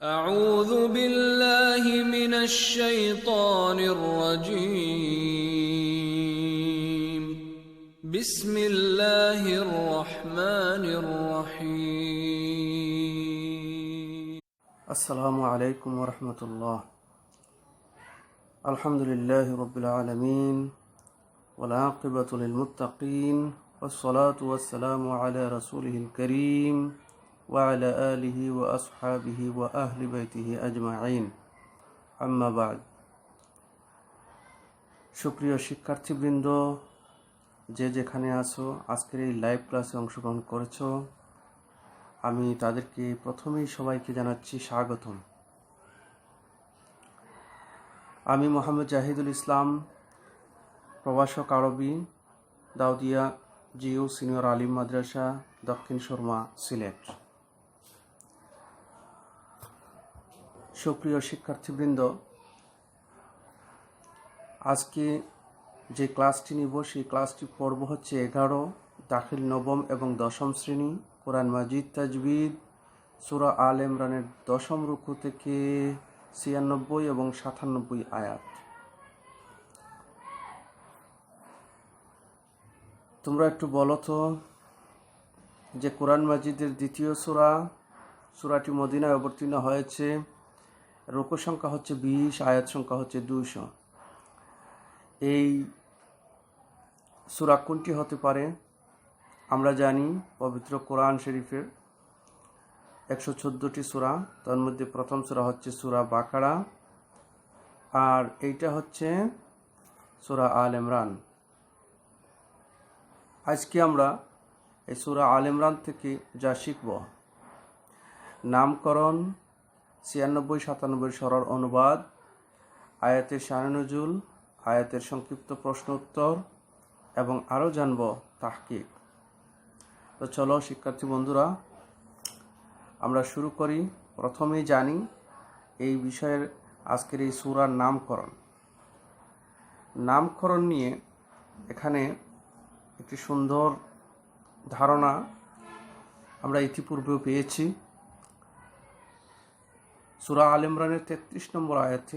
أعوذ بالله من الشيطان الرجيم بسم الله الرحمن الرحيم السلام عليكم ورحمة الله. الحمد لله رب العالمين والعاقبة للمتقين والصلاة والسلام على رسوله الكريم وعلى آله وأصحابه وأهل بيته أجمعين أما بعد. সুপ্রিয় শিক্ষার্থীবৃন্দ, যে যেখানে আছো আজকের এই লাইভ ক্লাসে অংশগ্রহণ করেছো, আমি তাদেরকে প্রথমেই সবাইকে জানাচ্ছি স্বাগতম। আমি মোহাম্মদ জাহিদুল ইসলাম, প্রভাষক আরবি, দাউদিয়া জিও সিনিয়র আলিম মাদ্রাসা, দক্ষিণ সুরমা, সিলেট। সুপ্রিয় শিক্ষার্থীবৃন্দ, আজকে যে ক্লাসটি নিব সেই ক্লাসটি পর্ব হচ্ছে 11, দাখিল নবম এবং দশম শ্রেণী, কোরআন মাজিদ তাজবিদ, সূরা আল ইমরানের 10ম রুকু থেকে 96 এবং 97 আয়াত। তোমরা একটু বলো তো যে কোরআন মাজিদের দ্বিতীয় সূরাটি মদিনায় অবতীর্ণ হয়েছে, রুকু সংখ্যা হচ্ছে 20, আয়াত সংখ্যা হচ্ছে 200। এই সূরা কোনটি হতে পারে? আমরা জানি পবিত্র কোরআন শরীফের 114টি সূরা, তার মধ্যে প্রথম সূরা হচ্ছে সূরা বাকারা, আর এইটা হচ্ছে সূরা আল ইমরান। আজকে আমরা এই সূরা আল ইমরান থেকে যা শিখব: নামকরণ, 96-97 সরল অনুবাদ, আয়াতের শানে নুজুল, আয়াতের সংক্ষিপ্ত প্রশ্ন উত্তর এবং আরও জানব তাহকিক। তো চলো শিক্ষার্থী বন্ধুরা, আমরা শুরু করি। প্রথমেই জানি এই বিষয়ের আজকের এই সূরার নামকরণ নিয়ে এখানে একটি সুন্দর ধারণা আমরা ইতিপূর্বেও পেয়েছি। সূরা আল ইমরানের 33 নম্বর আয়াতে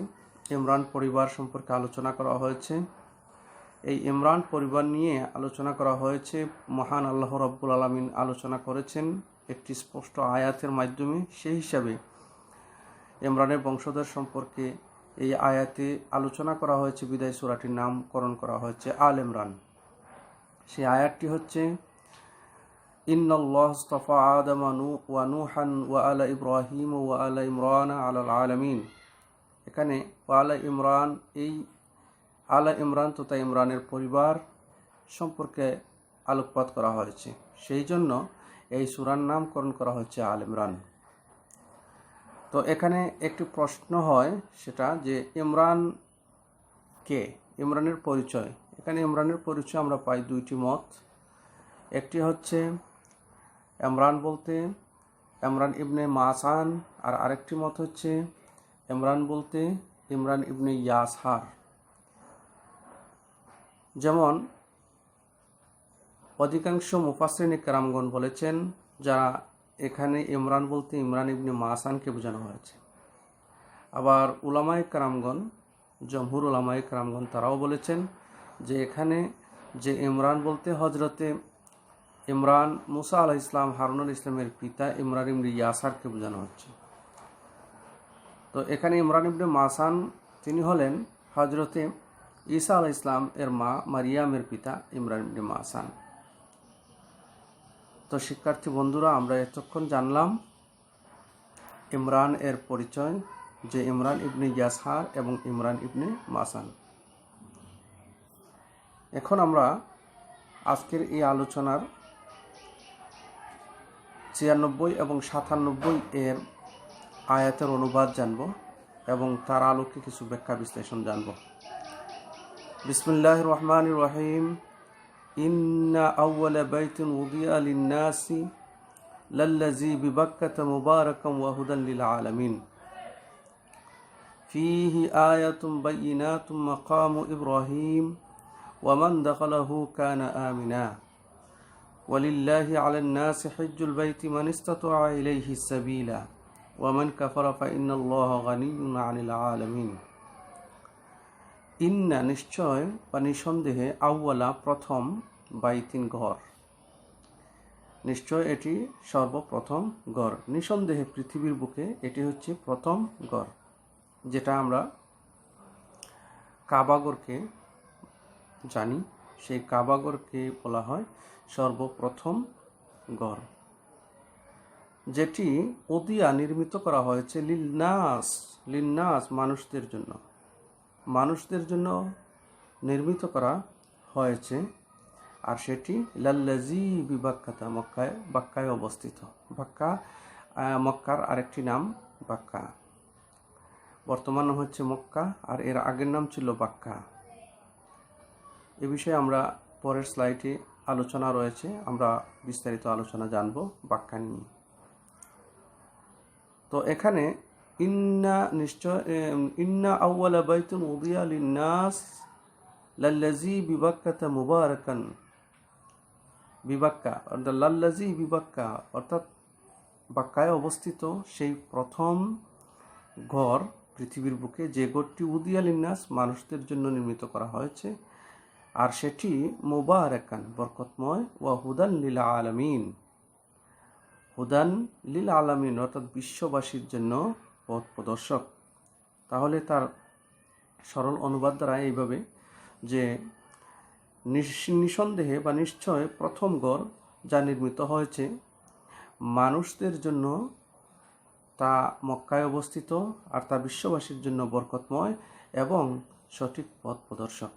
ইমরান পরিবার সম্পর্কে আলোচনা করা হয়েছে। এই ইমরান পরিবার নিয়ে আলোচনা করা হয়েছে, মহান আল্লাহ রাব্বুল আলামিন আলোচনা করেছেন একটি স্পষ্ট আয়াতের মাধ্যমে। সেই হিসাবে ইমরানের বংশধর সম্পর্কে এই আয়াতে আলোচনা করা হয়েছে, বিদায় সূরাটির নামকরণ করা হয়েছে আল ইমরান। সেই আয়াতটি হচ্ছে ইন্নাল্লাহ আস্তাফা আদামা ওয়া নূহান ওয়া আলা ইব্রাহিম ওয়া আলা ইমরান আলাল আলামিন। এখানে আলা ইমরান, এই আলা ইমরান তথা ইমরানের পরিবার সম্পর্কে আলোকপাত করা হয়েছে, সেই জন্য এই সূরার নামকরণ করা হচ্ছে আল ইমরান। তো এখানে একটি প্রশ্ন হয়, সেটা যে ইমরান কে, ইমরানের পরিচয়। এখানে ইমরানের পরিচয় আমরা পাই দুইটি মত। একটি হচ্ছে ইমরান বলতে ইমরান ইবনে মাসান, আর আরেকটি মত হচ্ছে ইমরান বলতে ইমরান ইবনে ইয়াসহার। যেমন অধিকাংশ মুফাসসিরিন কেরামগণ বলেছেন, যারা এখানে ইমরান বলতে ইমরান ইবনে মাসানকে বোঝানো হয়েছে। আবার উলামায়ে কেরামগণ, জমহুর উলামায়ে কেরামগণ, তারাও বলেছেন যে এখানে যে ইমরান বলতে হজরতে ইমরান মুসা আলাইহিস সালাম, হারুনুল ইসলামের পিতা ইমরান ইবনে ইয়াসারকে বোঝানো হচ্ছে। তো এখানে ইমরান ইবনে মাসান তিনি হলেন হজরতে ঈসা আলাইহিস সালাম এর মা মারিয়ামের পিতা ইমরান ইবনে মাসান। তো শিক্ষার্থী বন্ধুরা, আমরা এতক্ষণ জানলাম ইমরান এর পরিচয়, যে ইমরান ইবনে ইয়াসহার এবং ইমরান ইবনে মাসান। এখন আমরা আজকের এই আলোচনার 96 এবং 97 এর আয়াতের অনুবাদ জানব এবং তার আলোকে কিছু ব্যাখ্যা বিশ্লেষণ জানব। বিসমিল্লাহির রহমানির রহিম। ইন্না আউওয়ালা বাইতিন উদিয়া লিন-নাসি লাল্লাযী বিবাক্কাতা মুবারাকান ওয়া হুদান লিল আলামিন ফীহি আয়াতুন বাইয়িনাতুন মাকামু ইব্রাহিম ওয়া মান দাখালাহু কানা আমিনা ওয়ালিল্লাহি আলান নাসি হিজ্জুল বাইতি মান ইসতাতা'a ইলাইহি সাবিলা ওয়ামান কাফারা ফাইন্নাল্লাহা গানিয়্যুন আনিল আলামিন। ইন্না নিশ্চয় বা নিঃসন্দেহে, আউয়ালা প্রথম, বাইতিন ঘর, নিশ্চয় এটি সর্বপ্রথম ঘর। নিঃসন্দেহে পৃথিবীর বুকে এটি হচ্ছে প্রথম ঘর, যেটা আমরা কাবাগরকে জানি। সেই কাবাগরকে বলা হয় সর্বপ্রথম ঘর, যেটি উদিয়া নির্মিত করা হয়েছে লিন্নাস মানুষদের জন্য। মানুষদের জন্য নির্মিত করা হয়েছে। আর সেটি লাল্লাজি বিবাক্কাতা, বাক্কায় অবস্থিত। মক্কার আরেকটি নাম বাক্কা, বর্তমান নাম হচ্ছে মক্কা, আর এর আগের নাম ছিল বাক্কা। এ বিষয়ে আমরা পরের স্লাইডে আলোচনা রয়েছে, আমরা বিস্তারিত আলোচনা জানব বাক্কা নিয়ে। তো এখানে ইন্না আউয়ালা বাইতুন উদিয়া লিন্নাস লাল্লাজি বিবাক্কাতা মুবারাকান, বিবাক্কা অর্থাৎ লাল্লাজি বিবাক্কা অর্থাৎ বাক্কায় অবস্থিত সেই প্রথম ঘর পৃথিবীর বুকে, যে ঘরটি উদিয়া লিন্নাস মানুষদের জন্য নির্মিত করা হয়েছে, আর সেটি মুবারাকান বরকতময়, ওয়া হুদান লিল আলামিন, হুদান লিল আলামিন অর্থাৎ বিশ্ববাসীর জন্য পথ প্রদর্শক। তাহলে তার সরল অনুবাদ দ্বারা এইভাবে যে নিঃসন্দেহে বা নিশ্চয় প্রথম ঘর যা নির্মিত হয়েছে মানুষদের জন্য, তা মক্কায় অবস্থিত, আর তা বিশ্ববাসীর জন্য বরকতময় এবং সঠিক পথ প্রদর্শক।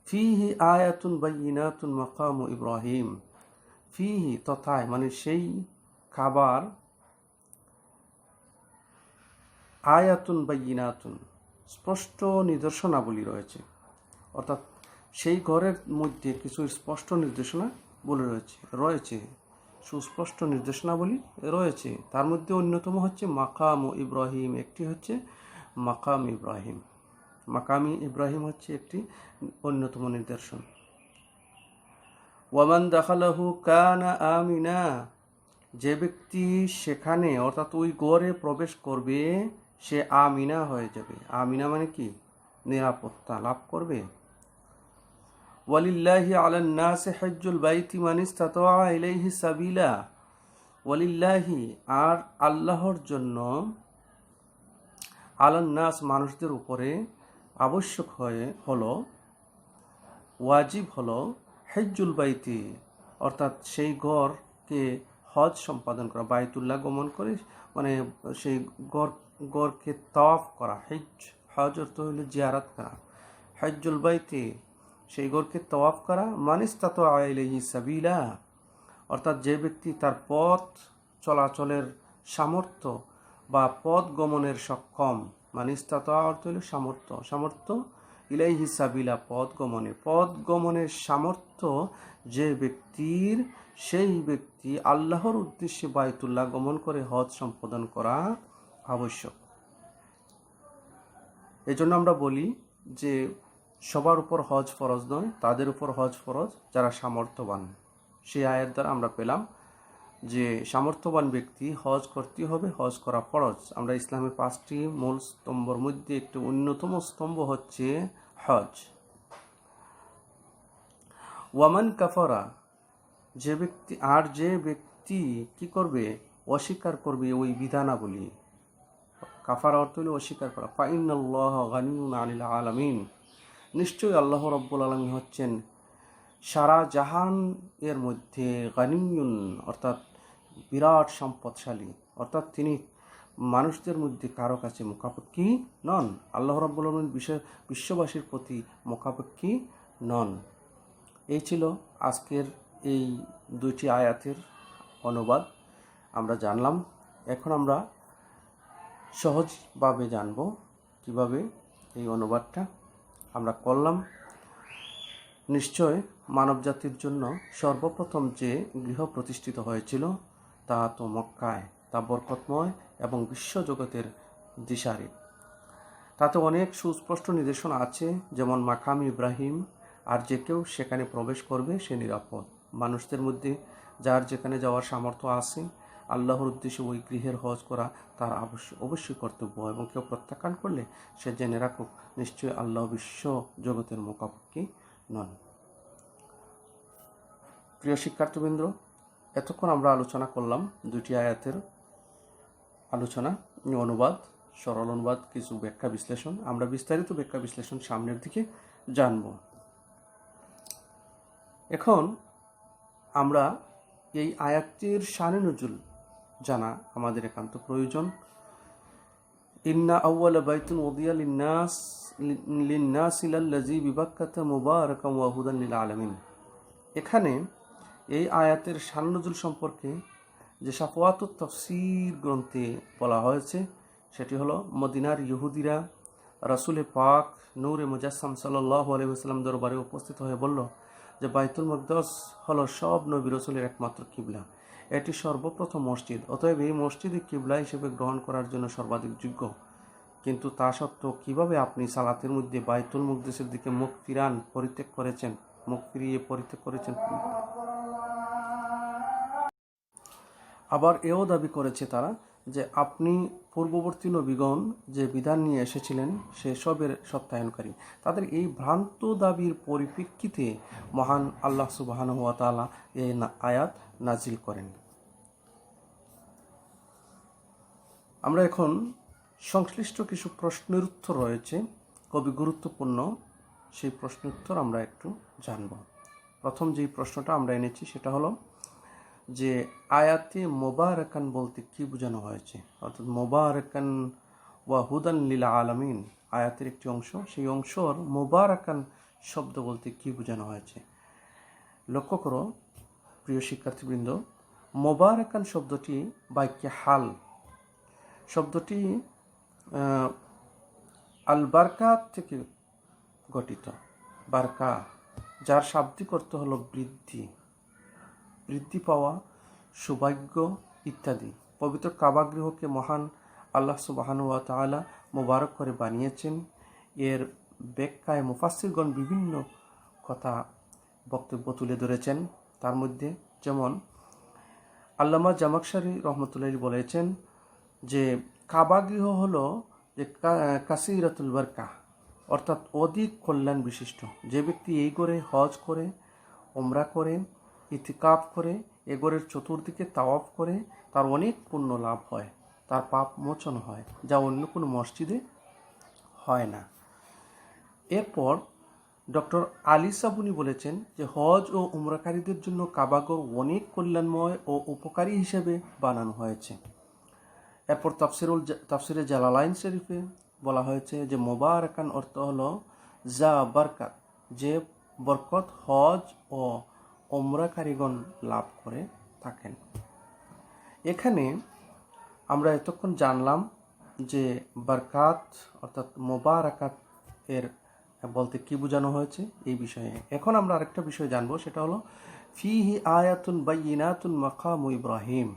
ফিহি আয়াতুন বাইয়িনাতুন মাকামু ইব্রাহিম, ফিহি তথায় মানে সেই কাবার, আয়াতুন বাইয়িনাতুন স্পষ্ট নিদর্শনাবলী রয়েছে, অর্থাৎ সেই ঘরের মধ্যে কিছু স্পষ্ট নির্দেশনা বলে রয়েছে সুস্পষ্ট নির্দেশনাবলী রয়েছে। তার মধ্যে অন্যতম হচ্ছে মাকাম ইব্রাহিম, একটি হচ্ছে মাকাম ইব্রাহিম। মাকামি ইব্রাহিম হচ্ছে একটি অন্যতম নিদর্শন। ওয়ামান দাখালাহু কানা আমিনা, যে ব্যক্তি সেখানে অর্থাৎ ওই ঘরে প্রবেশ করবে সে আমিনা হয়ে যাবে। আমিনা মানে কি? নিরাপত্তা লাভ করবে। ওয়ালিল্লাহি আলান নাসি হজ্জুল বাইতি মান ইসতাতা ইলাইহি সাবিলা, ওয়ালিল্লাহি আর আল্লাহর জন্য, আলান নাস মানুষদের উপরে আবশ্যক হলো, ওয়াজিব হলো, হজ্জুল বাইতি অর্থাৎ সেই ঘরকে হজ সম্পাদন করা, বাইতুল্লাহ গমন করে মানে সেই গড়কে তাওয়াফ করা। হজ অর্থ হইল জিয়ারত করা। হজ্জুল বাইতি সেই গড়কে তাওয়াফ করা। মান ইসতাতা ইলাইহি সাবিলা অর্থাৎ যে ব্যক্তি তার পথ চলাচলের সামর্থ্য বা পথ গমনের সক্ষম। মান ইসতাতা অর্থ হইল সামর্থ্য, ইলাইহি সাবিলা পথ গমনের সামর্থ্য যে ব্যক্তির, সেই ব্যক্তি আল্লাহর উদ্দেশ্যে বাইতুল্লাহ গমন করে হজ সম্পাদন করা আবশ্যক। এই জন্য আমরা বলি যে সবার উপর হজ ফরজ নয়, তাদের উপর হজ ফরজ যারা সামর্থ্যবান। সেই আয়াত দ্বারা আমরা পেলাম যে সামর্থ্যবান ব্যক্তি হজ করতে হবে, হজ করা ফরজ। আমরা ইসলামের 5টি মূল স্তম্ভের মধ্যে একটি অন্যতম স্তম্ভ হচ্ছে হজ। ওয়ামান কাফারা, যে ব্যক্তি কি করবে? অস্বীকার করবে ওই বিধানাবলী। কাফারা অর্থ হলো অস্বীকার করা। ফাইন্নাল্লাহা গানিয়্যুন আনিল আলামিন, নিশ্চয়ই আল্লাহ রাব্বুল আলামিন হচ্ছেন সারা জাহান এর মধ্যে গানিয়্যুন অর্থাৎ বিরাট সম্পদশালী, অর্থাৎ তিনি মানুষদের মধ্যে কারো কাছে মুখাপেক্ষী নন। আল্লাহ রাব্বুল আলামিন বিশ্ববাসীর প্রতি মুখাপেক্ষী নন। এই ছিল আজকের এই 2টি আয়াতের অনুবাদ আমরা জানলাম। এখন আমরা সহজভাবে জানব কিভাবে এই অনুবাদটা আমরা করলাম। নিশ্চয় মানবজাতির জন্য সর্বপ্রথম যে গৃহ প্রতিষ্ঠিত হয়েছিল তা তো মক্কায়, তা বরকতময় এবং বিশ্বজগতের দিশারি। তাতে অনেক সুস্পষ্ট নির্দেশনা আছে, যেমন মাকাম ইব্রাহিম। আর যে কেউ সেখানে প্রবেশ করবে সে নিরাপদ। মানুষদের মধ্যে যার যেখানে যাওয়ার সামর্থ্য আছে আল্লাহর উদ্দেশ্যে ওই গৃহের হজ করা তার অবশ্যই কর্তব্য, এবং কেউ প্রত্যাখ্যান করলে সে জেনে রাখুক নিশ্চয়ই আল্লাহ বিশ্ব জগতের মুখাপেক্ষী নন। প্রিয় শিক্ষার্থীবৃন্দ, এতক্ষণ আমরা আলোচনা করলাম দুটি আয়াতের আলোচনা, অনুবাদ, সরল অনুবাদ, কিছু ব্যাখ্যা বিশ্লেষণ। আমরা বিস্তারিত ব্যাখ্যা বিশ্লেষণ সামনের দিকে জানব। এখন আমরা এই আয়াতটির শানে নুজুল জানা আমাদের একান্ত প্রয়োজন। ইন্না আউওয়ালা বাইতুন উদিয়া লিন্নাস লাল্লাযী বিবাক্কাতা মুবারাকান ওয়া হুদান লিল আলামিন। এখানে এই আয়াতের শানে নুজুল সম্পর্কে যে সাফওয়াতুত তাফসীর গ্রন্থে বলা হয়েছে সেটি হলো, মদিনার ইহুদিরা রাসূলে পাক নূরে মুজাসসাম সাল্লাল্লাহু আলাইহি ওয়াসাল্লাম দরবারে উপস্থিত হয়ে বলল যে বাইতুল মাকদাস হলো সব নবী রাসূলের একমাত্র কিবলা, এটি সর্বপ্রথম মসজিদ, অতএব এই মসজিদে কিবলা হিসেবে গ্রহণ করার জন্য সর্বাধিক যোগ্য। কিন্তু তা সত্ত্বেও কিভাবে আপনি সালাতের মধ্যে বাইতুল মুকদ্দাসের দিকে মুখ ফিরিয়ে পরিত্যাগ করেছেন? আবার এও দাবি করেছে তারা যে আপনি পূর্ববর্তী নবীগণ যে বিধান নিয়ে এসেছিলেন সে সবের সত্যায়নকারী। তাদের এই ভ্রান্ত দাবির পরিপ্রেক্ষিতে মহান আল্লাহ সুবহানাহু ওয়া তাআলা এই আয়াত নাজিল করেন। আমরা এখন সংশ্লিষ্ট কিছু প্রশ্নের উত্তর রয়েছে, খুবই গুরুত্বপূর্ণ সেই প্রশ্নের উত্তর আমরা একটু জানব। প্রথম যেই প্রশ্নটা আমরা এনেছি সেটা হলো যে আয়াতে মুবারাকান বলতে কি বোঝানো হয়েছে, অর্থাৎ মুবারাকান ওয়া হুদান লিল আলামিন আয়াতের একটি অংশ, সেই অংশর মুবারাকান শব্দ বলতে কি বোঝানো হয়েছে। লক্ষ্য করো প্রিয় শিক্ষার্থীবৃন্দ, মুবারাকান শব্দটি বাক্যে হাল, শব্দটি আল বারকাত থেকে গঠিত। বারকা যার শাব্দিক অর্থ হলো বৃদ্ধি পাওয়া, সৌভাগ্য ইত্যাদি। পবিত্র কাবা গৃহকে মহান আল্লাহ সুবহানাহু ওয়া তাআলা মোবারক করে বানিয়েছেন। এর ব্যাখ্যায় মুফাসসিরগণ বিভিন্ন কথা বক্তব্য তুলে ধরেছেন। তার মধ্যে যেমন আল্লামা জামাকশারি রহমতুল্লাহ বলেছেন যে কাবা গৃহ হলো যে কাসীরাতুল বারকা, অর্থাৎ অধিক কল্যাণ বিশিষ্ট। যে ব্যক্তি এই ঘরে হজ করে, উমরা করে, ইতিকাফ করে, এ ঘরের চতুর্দিকে তাওয়াফ করে, তার অনেক পুণ্য লাভ হয়, তার পাপ মোচন হয়, যা অন্য কোনো মসজিদে হয় না। এরপর ডক্টর আলী সাবুনি বলেছেন যে হজ ও উমরাকারীদের জন্য কাবাগর অনেক কল্যাণময় ও উপকারী হিসেবে বানানো হয়েছে। এরপর তাফসিরে জালালাইন শরীফে বলা হয়েছে যে মুবারাকান অর্থ হলো যা বারকাত, যে বরকত হজ ও উমরাকারীগণ লাভ করে থাকেন। এখানে আমরা এতক্ষণ জানলাম যে বারকাত অর্থাৎ মুবারাকাত এর বলতে কি বোঝানো হয়েছে এই বিষয়ে। এখন আমরা আরেকটা বিষয় জানবো, সেটা হলো ফিহি আয়াতুন বাইয়িনাতুন মাকামু ইব্রাহিম।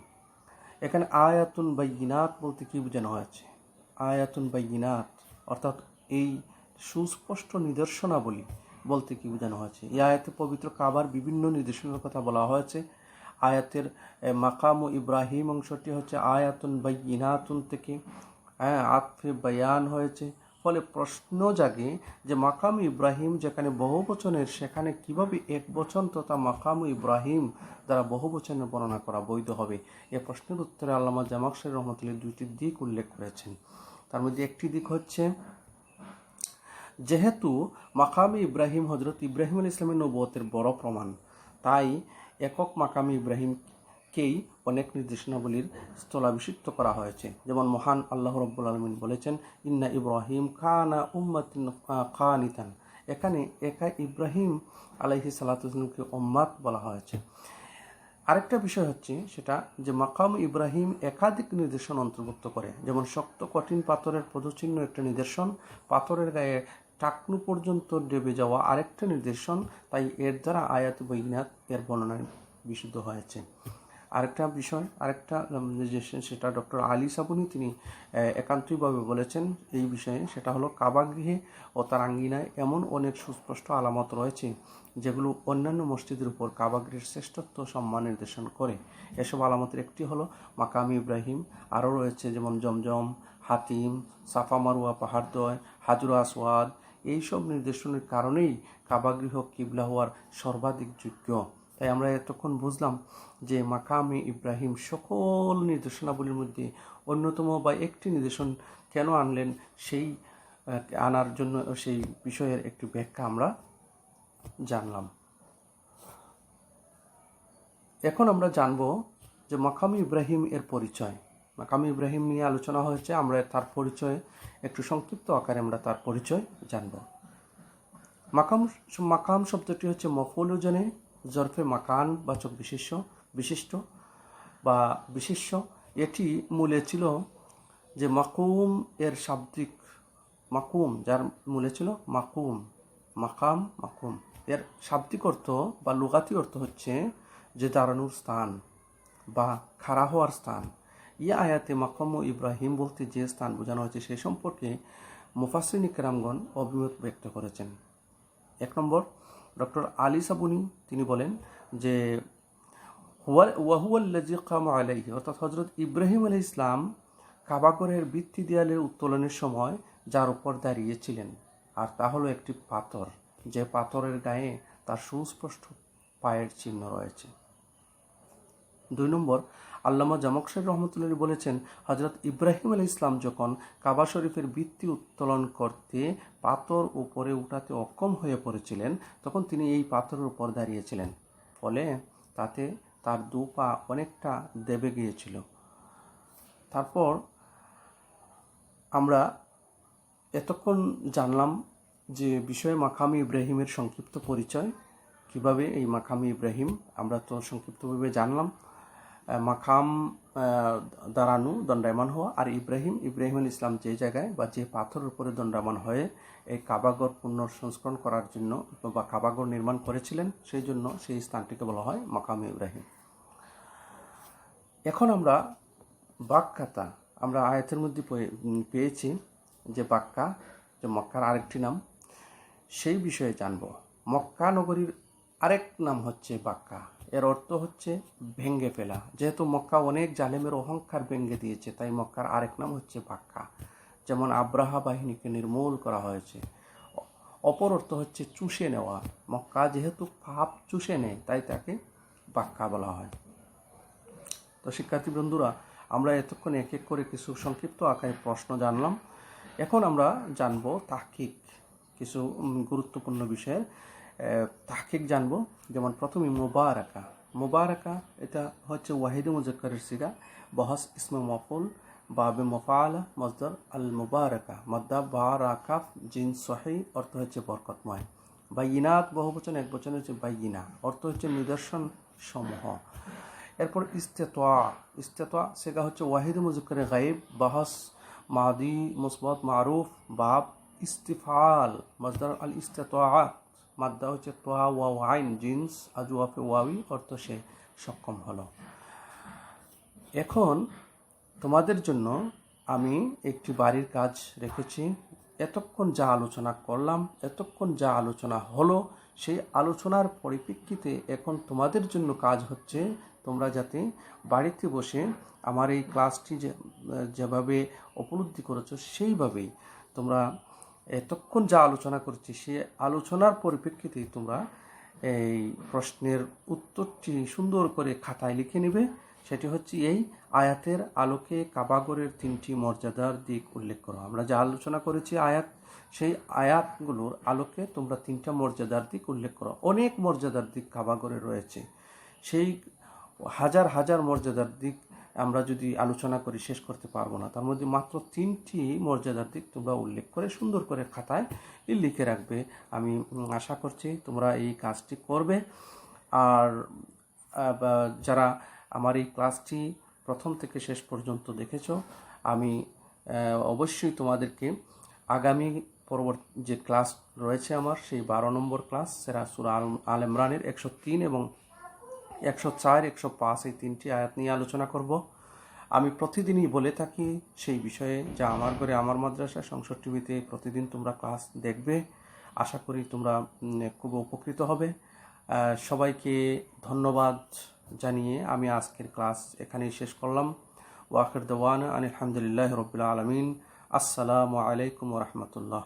এখানে আয়াতুন বাইয়িনাত বলতে কি বোঝানো হয়েছে? আয়াতুন বাইয়িনাত অর্থাৎ এই সুস্পষ্ট নিদর্শনাবলী বলতে কি বোঝানো হয়েছে? এই আয়াতে পবিত্র কাবার বিভিন্ন নিদর্শনের কথা বলা হয়েছে। আয়াতের মাকামু ইব্রাহিম অংশটি হচ্ছে আয়াতুন বাইয়িনাতুন থেকে আতফে বায়ান হয়েছে। ফলে প্রশ্ন জাগে যে মাকামু ইব্রাহিম যেখানে বহুবচনের, সেখানে কিভাবে এক বচন তথা মাকামু ইব্রাহিম দ্বারা বহুবচনের বর্ণনা করা বৈধ হবে? এ প্রশ্নের উত্তরে আল্লামা জামাকশারি রহমতুল্লাহ দুইটি দিক উল্লেখ করেছেন। তার মধ্যে একটি দিক হচ্ছে যেহেতু মাকামে ইব্রাহিম হজরত ইব্রাহিম আলাইহিস সালামের নবুয়তের বড় প্রমাণ, তাই একক মাকামে ইব্রাহিমকেই অনেক নির্দেশনাবলীর স্থলাভিষিক্ত করা হয়েছে। যেমন মহান আল্লাহ রাব্বুল আলামিন বলেছেন ইন্না ইব্রাহিম কানা উম্মাতান কানিতান। এখানে একা ইব্রাহিম আলাইহিস সালাতু ওয়াস সালামকে উম্মাত বলা হয়েছে। আরেকটা বিষয় হচ্ছে সেটা যে মাকাম ইব্রাহিম একাধিক নিদর্শন অন্তর্ভুক্ত করে। যেমন শক্ত কঠিন পাথরের পদচিহ্ন একটা নিদর্শন, পাথরের গায়ে টাকনু পর্যন্ত ডেবে যাওয়া আরেকটা নিদর্শন। তাই এর দ্বারা আয়াত বাইয়িনাত এর বর্ণনায় বিশুদ্ধ হয়েছে। আরেকটা বিষয়, সেটা ডক্টর আলী সাবুনি তিনি একান্তইভাবে বলেছেন এই বিষয়ে, সেটা হলো কাবাগৃহে ও তার আঙ্গিনায় এমন অনেক সুস্পষ্ট আলামত রয়েছে যেগুলো অন্যান্য মসজিদের উপর কাবাগৃহের শ্রেষ্ঠত্ব সম্মান নির্দেশন করে। এসব আলামতের একটি হলো মাকাম ইব্রাহিম, আরও রয়েছে যেমন জমজম, হাতিম, সাফা মারুয়া পাহাড়দ্বয়, হাজর আসওয়াদ। এইসব নির্দেশনের কারণেই কাবাগৃহ কিবলা হওয়ার সর্বাধিক যোগ্য। তাই আমরা এতক্ষণ বুঝলাম যে মাকামে ইব্রাহিম সকল নির্দেশনাবলীর মধ্যে অন্যতম বা একটি নির্দেশন কেন আনলেন, সেই আনার জন্য সেই বিষয়ের একটি ব্যাখ্যা আমরা জানলাম। এখন আমরা জানব যে মাকামে ইব্রাহিম এর পরিচয়। মাকামে ইব্রাহিম নিয়ে আলোচনা হয়েছে, আমরা তার পরিচয় একটু সংক্ষিপ্ত আকারে আমরা তার পরিচয় জানব। মাকাম শব্দটি হচ্ছে মফউল ওজনে জরফে মাকান বাচক বিশিষ্ট বা বিশেষ্য। এটি মূলে ছিল যে মাকুম এর শাব্দিক, মাকুম যার মূলে ছিল মাকুম এর শাব্দিক অর্থ বা লুগাতি অর্থ হচ্ছে যে দাঁড়ানোর স্থান বা খাড়া হওয়ার স্থান। আয়াতে মাকাম ইব্রাহিম বলতে যে স্থান বোঝানো হয়েছে সে সম্পর্কে মুফাসসিরিন কেরামগণ অভিমত ব্যক্ত করেছেন। 1 নম্বর, ডক্টর আলী সাবুনি তিনি বলেন যে ওয়াহুয়াল্লাযী কামা আলাইহি, অর্থাৎ হযরত ইব্রাহিম আলাইহিস ইসলাম কাবাগরের ভিত্তি দেয়ালের উত্তোলনের সময় যার উপর দাঁড়িয়েছিলেন, আর তা হলো একটি পাথর, যে পাথরের গায়ে তার সুস্পষ্ট পায়ের চিহ্ন রয়েছে। 2 নম্বর, আল্লামা জামাখশরী রহমতুল্লাহি বলেছেন হযরত ইব্রাহিম আলাইহিস ইসলাম যখন কাবা শরীফের ভিত্তি উত্তোলন করতে পাথর উপরে উঠাতে অক্ষম হয়ে পড়েছিলেন, তখন তিনি এই পাথরের উপর দাঁড়িয়েছিলেন, ফলে তাতে তার 2 পা অনেকটা দেবে গিয়েছিল। তারপর আমরা এতক্ষণ জানলাম যে বিষয়ে মাকামে ইব্রাহিমের সংক্ষিপ্ত পরিচয়, কিভাবে এই মাকামে ইব্রাহিম আমরা তো সংক্ষিপ্তভাবে জানলাম। মাকাম দাঁড়ানো, দণ্ডায়মান হওয়া, আর ইব্রাহিম আলাইহিস ইসলাম যে জায়গায় বা যে পাথরের উপরে দণ্ডায়মান হয়ে এই কাবাগর পুনঃসংস্করণ করার জন্য বা কাবাগর নির্মাণ করেছিলেন, সেই জন্য সেই স্থানটিকে বলা হয় মাকামে ইব্রাহিম। এখন আমরা বাক্কাতা, আমরা আয়াতের মধ্যে পেয়েছি যে বাক্কা যে মক্কার আরেকটি নাম, সেই বিষয়ে জানব। মক্কা নগরীর আরেক নাম হচ্ছে বাক্কা। এর অর্থ হচ্ছে ভেঙ্গে ফেলা। যেহেতু মক্কা অনেক জালেমের অহংকার ভেঙ্গে দিয়েছে, তাই মক্কার আরেক নাম হচ্ছে বাক্কা। যেমন আব্রাহা বাহিনীকে নির্মূল করা হয়েছে। অপর অর্থ হচ্ছে চুষে নেওয়া। মক্কা যেহেতু পাপ চুষে নেয়, তাই তাকে বাক্কা বলা হয়। তো শিক্ষার্থী বন্ধুরা, আমরা এতক্ষণ এক এক করে কিছু সংক্ষিপ্ত আকারে প্রশ্ন জানলাম। এখন আমরা জানব তাহকিক, কিছু গুরুত্বপূর্ণ বিষয়ের তাহকিক জানব। যেমন প্রথমে মুবারাকা, এটা হচ্ছে ওয়াহিদে মুজাক্কারের সিগা, বহস ইসমে মফউল, বাবে মফআলা, মসদার আল মুবারাকা, মাদ্দা বারাকাফ, জিন সহি, অর্থ হচ্ছে বরকতময়। বাইয়িনাত বহুবচন, একবচন হচ্ছে বাইয়িনা, অর্থ হচ্ছে নিদর্শন সমূহ। এরপর ইস্তেতা সেটা হচ্ছে ওয়াহিদে মুজাক্কারে গায়েব, বাহস মাদি মুসবাত মারুফ, বাব ইস্তিফাল, মসদার আল ইস্তেতাআত, মাদ্দা হচ্ছে তোয়া ওয়াও আইন, জিন্স আজওয়াফে ওয়াবি, অর্থ সে সক্ষম হলো। এখন তোমাদের জন্য আমি একটি বাড়ির কাজ রেখেছি। এতক্ষণ যা আলোচনা করলাম, এতক্ষণ যা আলোচনা হলো, সেই আলোচনার পরিপ্রেক্ষিতে এখন তোমাদের জন্য কাজ হচ্ছে তোমরা যাতে বাড়িতে বসে আমার এই ক্লাসটি যেভাবে উপলব্ধি করেছো সেইভাবেই তোমরা এতক্ষণ যা আলোচনা করছি সেই আলোচনার পরিপ্রেক্ষিতেই তোমরা এই প্রশ্নের উত্তরটি সুন্দর করে খাতায় লিখে নেবে। সেটি হচ্ছে এই আয়াতের আলোকে কাবাগরের 3টি মর্যাদার দিক উল্লেখ করো। আমরা যা আলোচনা করেছি সেই আয়াতগুলোর আলোকে তোমরা 3টা মর্যাদার দিক উল্লেখ করো। অনেক মর্যাদার দিক কাবাগরে রয়েছে, সেই হাজার হাজার মর্যাদার দিক আমরা যদি আলোচনা করি শেষ করতে পারবো না। তার মধ্যে মাত্র 3টি মর্যাদার দিক তোমরা উল্লেখ করে সুন্দর করে খাতায় লিখে রাখবে। আমি আশা করছি তোমরা এই কাজটি করবে। আর যারা আমার এই ক্লাসটি প্রথম থেকে শেষ পর্যন্ত দেখেছো, আমি অবশ্যই তোমাদেরকে আগামী পরবর্তী যে ক্লাস রয়েছে আমার, সেই 12 নম্বর ক্লাস, সেটা সূরা আল ইমরানের 103 এবং 104, 105 এই 3টি আয়াত নিয়ে আলোচনা করব। আমি প্রতিদিনই বলে থাকি সেই বিষয়ে, যা আমার ঘরে আমার মাদ্রাসা সংসদ টিভিতে প্রতিদিন তোমরা ক্লাস দেখবে। আশা করি তোমরা খুব উপকৃত হবে। সবাইকে ধন্যবাদ জানিয়ে আমি আজকের ক্লাস এখানেই শেষ করলাম। ওয়া আখির দাওয়ানা আনিল হামদুলিল্লাহি রাব্বিল আলামিন। আসসালামু আলাইকুম ওয়া রাহমাতুল্লাহ।